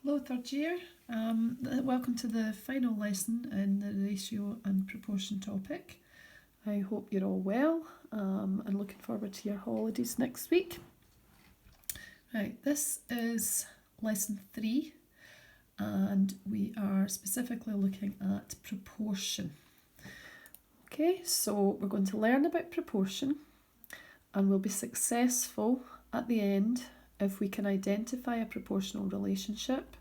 Hello third year, welcome to the final lesson in the ratio and proportion topic. I hope you're all well and looking forward to your holidays next week. Right, this is lesson 3 and we are specifically looking at proportion. Okay, so we're going to learn about proportion and we'll be successful at the end if we can identify a proportional relationship,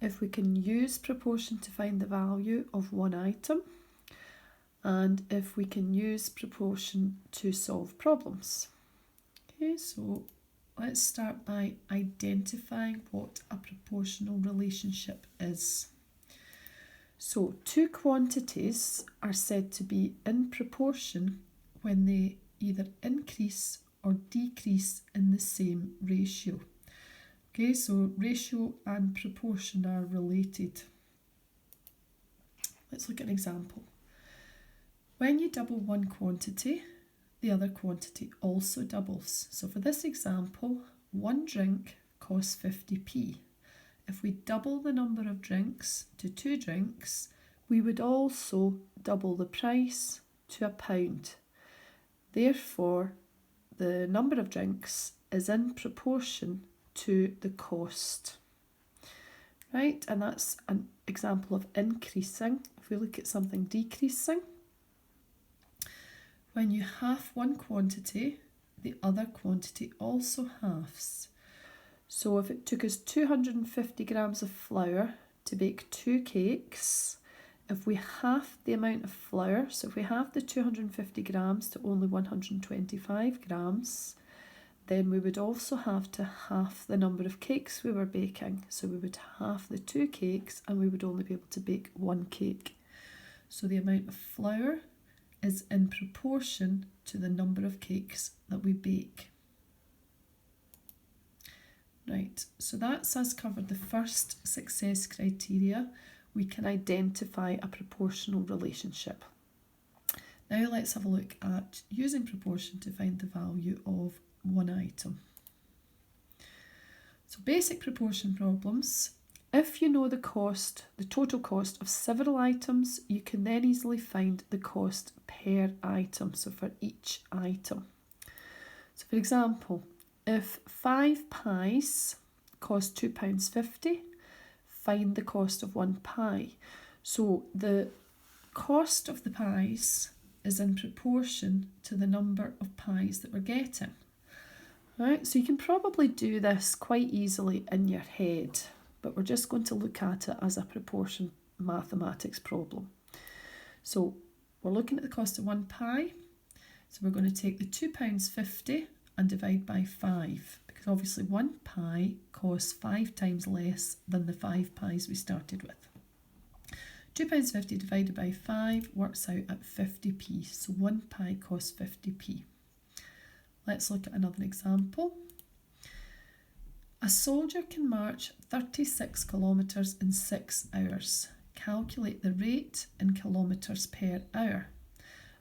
if we can use proportion to find the value of one item, and if we can use proportion to solve problems. Okay, so let's start by identifying what a proportional relationship is. So two quantities are said to be in proportion when they either increase or decrease in the same ratio. Okay, so ratio and proportion are related. Let's look at an example. When you double one quantity, the other quantity also doubles. So for this example, one drink costs 50p. If we double the number of drinks to 2 drinks, we would also double the price to £1. Therefore, the number of drinks is in proportion to the cost. Right, and that's an example of increasing. If we look at something decreasing, when you halve one quantity, the other quantity also halves. So if it took us 250 grams of flour to bake 2 cakes, if we halve the amount of flour, so if we halve the 250 grams to only 125 grams, then we would also have to halve the number of cakes we were baking. So we would halve the 2 cakes and we would only be able to bake 1 cake. So the amount of flour is in proportion to the number of cakes that we bake. Right, so that's us covered the first success criteria. We can identify a proportional relationship. Now let's have a look at using proportion to find the value of one item. So basic proportion problems. If you know the total cost of several items, you can then easily find the cost per item, so for each item. So for example, if 5 pies cost £2.50, find the cost of 1 pie. So the cost of the pies is in proportion to the number of pies that we're getting. Right, so you can probably do this quite easily in your head, but we're just going to look at it as a proportion mathematics problem. So we're looking at the cost of 1 pie. So we're going to take the £2.50 and divide by 5, because obviously 1 pie costs 5 times less than the 5 pies we started with. £2.50 divided by 5 works out at 50p, so 1 pie costs 50p. Let's look at another example. A soldier can march 36 kilometres in 6 hours. Calculate the rate in kilometres per hour.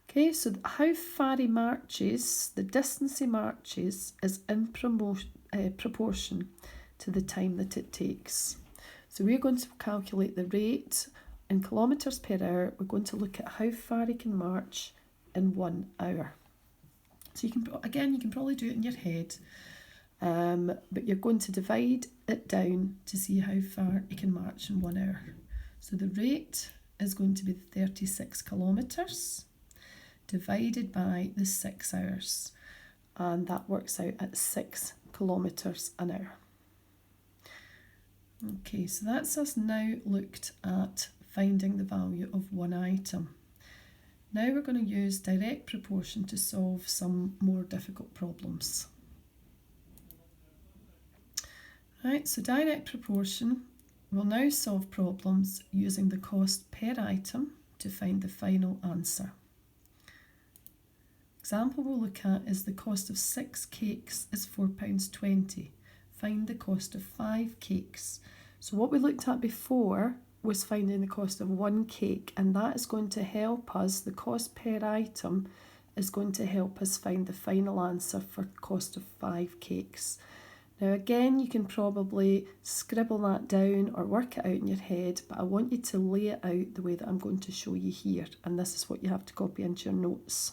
Okay, so how far he marches, the distance he marches, is in proportion to the time that it takes. So we're going to calculate the rate in kilometres per hour. We're going to look at how far he can march in 1 hour. So you can probably do it in your head, but you're going to divide it down to see how far he can march in 1 hour. So the rate is going to be 36 kilometres divided by the 6 hours, and that works out at 6 kilometres an hour. Okay, so that's us now looked at finding the value of one item. Now we're going to use direct proportion to solve some more difficult problems. Right, so direct proportion will now solve problems using the cost per item to find the final answer. Example we'll look at is the cost of 6 cakes is £4.20. Find the cost of 5 cakes. So what we looked at before was finding the cost of 1 cake, and that is going to help us, the cost per item is going to help us find the final answer for cost of 5 cakes. Now again, you can probably scribble that down or work it out in your head, but I want you to lay it out the way that I'm going to show you here, and this is what you have to copy into your notes.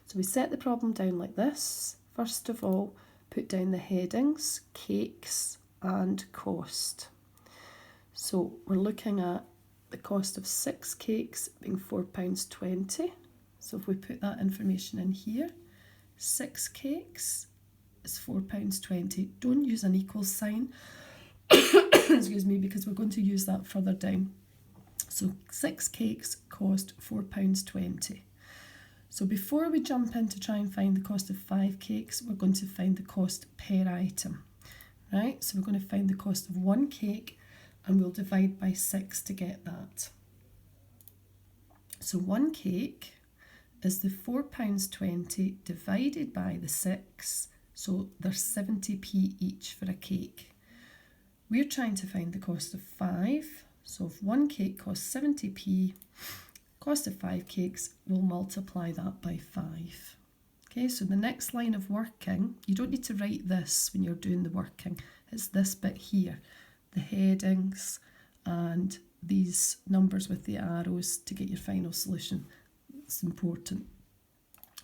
So we set the problem down like this. First of all, put down the headings, cakes and cost. So we're looking at the cost of 6 cakes being £4.20. So if we put that information in here, 6 cakes is £4.20. Don't use an equal sign, excuse me, because we're going to use that further down. So 6 cakes cost £4.20. So before we jump in to try and find the cost of 5 cakes, we're going to find the cost per item, right? So we're going to find the cost of 1 cake and we'll divide by 6 to get that. So 1 cake is the £4.20 divided by the 6, so there's 70p each for a cake. We're trying to find the cost of 5, so if 1 cake costs 70p, cost of 5 cakes, we'll multiply that by 5. Okay, so the next line of working, you don't need to write this when you're doing the working, it's this bit here, the headings and these numbers with the arrows to get your final solution. It's important.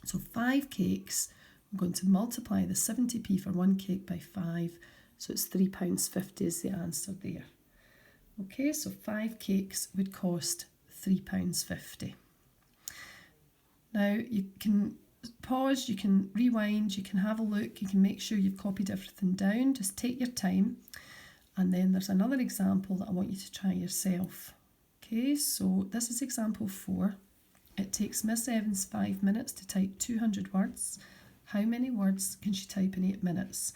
So 5 cakes, I'm going to multiply the 70p for 1 cake by 5, so it's £3.50 is the answer there. Okay, so 5 cakes would cost £3.50. Now you can pause, you can rewind, you can have a look, you can make sure you've copied everything down, just take your time. And then there's another example that I want you to try yourself. Okay, so this is example 4. It takes Miss Evans 5 minutes to type 200 words. How many words can she type in 8 minutes?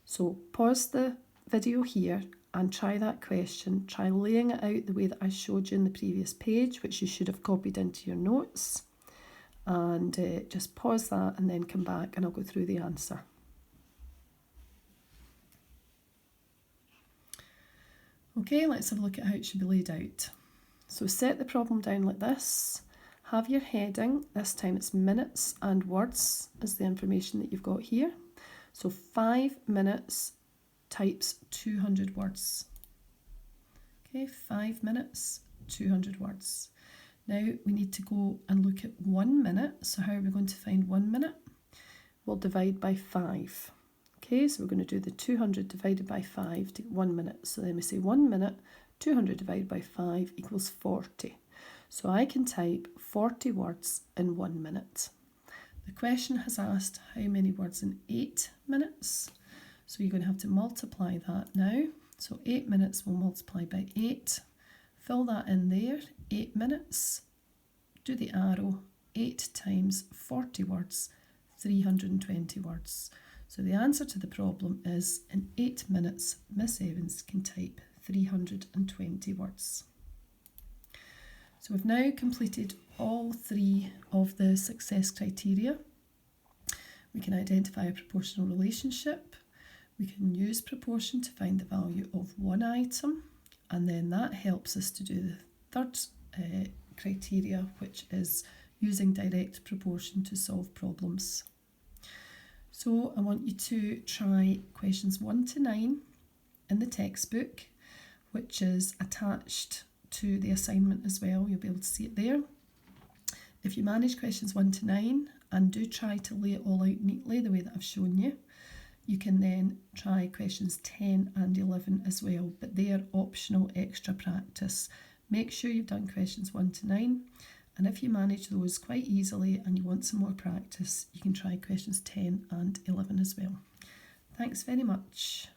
So pause the video here and try that question. Try laying it out the way that I showed you in the previous page, which you should have copied into your notes. And just pause that and then come back and I'll go through the answer. Okay, let's have a look at how it should be laid out. So set the problem down like this. Have your heading, this time it's minutes and words is the information that you've got here. So 5 minutes types 200 words. Okay, 5 minutes, 200 words. Now we need to go and look at 1 minute. So how are we going to find 1 minute? We'll divide by 5. Okay, so we're going to do the 200 divided by 5 to get 1 minute. So then we say 1 minute, 200 divided by 5 equals 40. So I can type 40 words in 1 minute. The question has asked how many words in 8 minutes. So you're going to have to multiply that now. So 8 minutes will multiply by 8. Fill that in there, 8 minutes. Do the arrow, 8 times 40 words, 320 words. So the answer to the problem is in 8 minutes, Miss Evans can type 320 words. So we've now completed all 3 of the success criteria. We can identify a proportional relationship. We can use proportion to find the value of 1 item. And then that helps us to do the third criteria, which is using direct proportion to solve problems. So I want you to try questions 1 to 9 in the textbook, which is attached to the assignment as well. You'll be able to see it there. If you manage questions 1 to 9 and do try to lay it all out neatly the way that I've shown you, you can then try questions 10 and 11 as well, but they are optional extra practice. Make sure you've done questions 1 to 9. And if you manage those quite easily and you want some more practice, you can try questions 10 and 11 as well. Thanks very much.